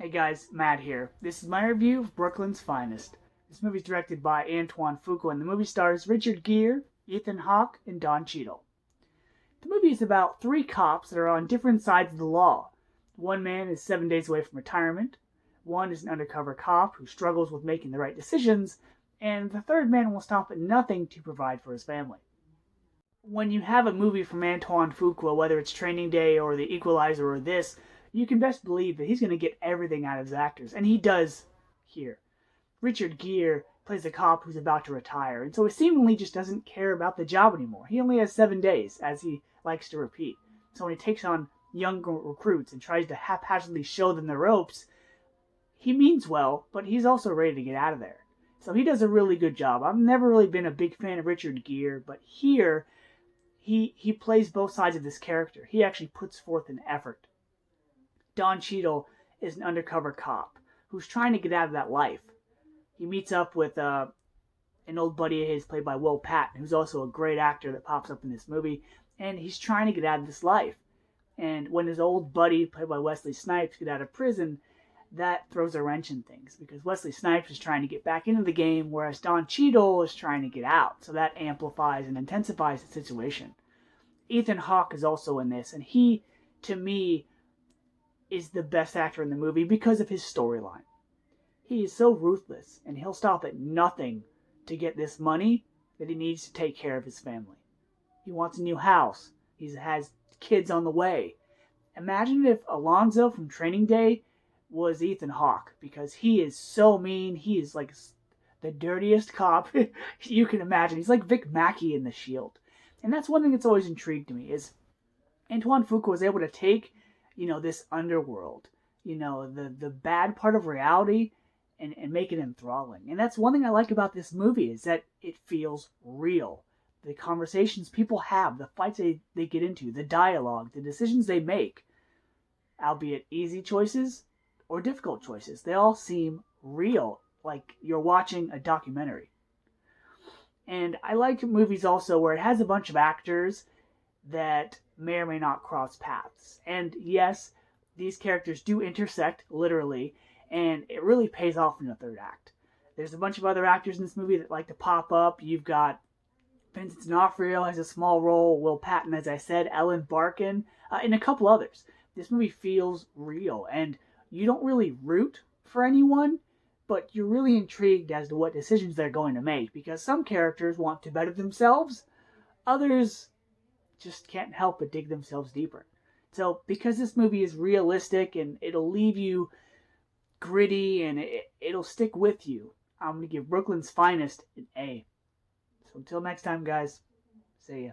Hey guys, Matt here. This is my review of Brooklyn's Finest. This movie is directed by Antoine Fuqua, and the movie stars Richard Gere, Ethan Hawke, and Don Cheadle. The movie is about three cops that are on different sides of the law. One man is 7 days away from retirement, one is an undercover cop who struggles with making the right decisions, and the third man will stop at nothing to provide for his family. When you have a movie from Antoine Fuqua, whether it's Training Day or The Equalizer or this, you can best believe that he's going to get everything out of his actors, and he does here. Richard Gere plays a cop who's about to retire, and so he seemingly just doesn't care about the job anymore. He only has 7 days, as he likes to repeat. So when he takes on young recruits and tries to haphazardly show them the ropes, he means well, but he's also ready to get out of there. So he does a really good job. I've never really been a big fan of Richard Gere, but here he plays both sides of this character. He actually puts forth an effort. Don Cheadle is an undercover cop who's trying to get out of that life. He meets up with an old buddy of his played by Will Patton, who's also a great actor that pops up in this movie, and he's trying to get out of this life. And when his old buddy, played by Wesley Snipes, get out of prison, that throws a wrench in things, because Wesley Snipes is trying to get back into the game, whereas Don Cheadle is trying to get out. So that amplifies and intensifies the situation. Ethan Hawke is also in this, and he, to me, is the best actor in the movie because of his storyline. He is so ruthless, and he'll stop at nothing to get this money that he needs to take care of his family. He wants a new house. He has kids on the way. Imagine if Alonzo from Training Day was Ethan Hawke, because he is so mean. He is like the dirtiest cop you can imagine. He's like Vic Mackey in The Shield. And that's one thing that's always intrigued me, is Antoine Fuqua was able to take this underworld, the bad part of reality, and make it enthralling. And that's one thing I like about this movie, is that it feels real. The conversations people have, the fights they get into, the dialogue, the decisions they make, albeit easy choices or difficult choices, they all seem real, like you're watching a documentary. And I like movies also where it has a bunch of actors that may or may not cross paths. And yes, these characters do intersect, literally, and it really pays off in the third act. There's a bunch of other actors in this movie that like to pop up. You've got Vincent D'Onofrio has a small role, Will Patton, as I said, Ellen Barkin, and a couple others. This movie feels real, and you don't really root for anyone, but you're really intrigued as to what decisions they're going to make, because some characters want to better themselves, others just can't help but dig themselves deeper. So because this movie is realistic and it'll leave you gritty and it'll stick with you, I'm going to give Brooklyn's Finest an A. So until next time, guys, see ya.